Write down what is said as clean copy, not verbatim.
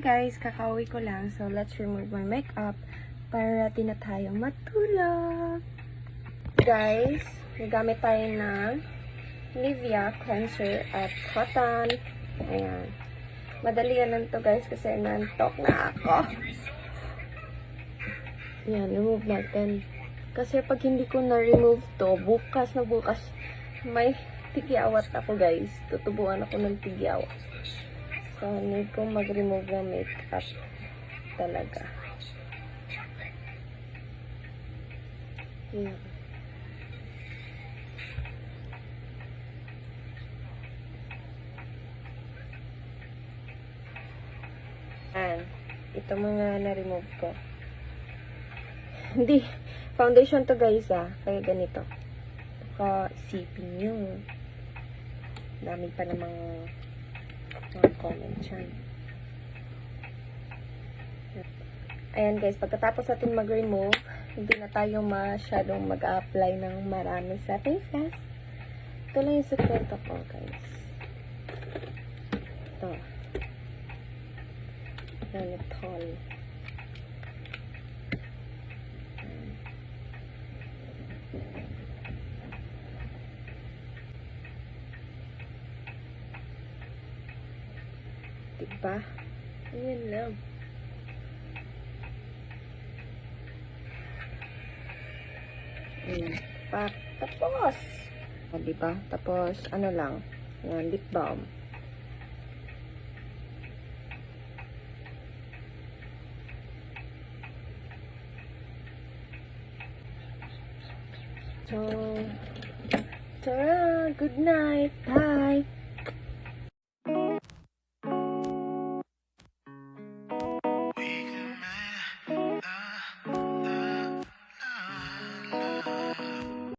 Guys, kakauwi ko lang. So, let's remove my makeup para di na tayo matulog. Guys, nagamit tayo ng Nivea cleanser at cotton. Ayan. Madali lang to guys kasi nantok na ako. Ayan, remove natin. Kasi pag hindi ko na-remove to, bukas na bukas, may tigyawat ako guys. Tutubuan ako ng tigyawat. So, need kong mag-remove ng makeup talaga. Ayan. Ayan. Ito mga na-remove ko. Hindi. Foundation to guys kaya ganito. Sipin yung dami pa namang mga comment dyan. Ayan guys, pagkatapos natin mag-remove, hindi na tayo masyadong mag-apply ng marami sa face. Ito lang yung sekreto ko guys. Ito. Nanitol. Diba? Ayan lang. Ayan. Tapos. Diba? Tapos, ano lang. Ayan, lip balm. So, tara, good night. Bye.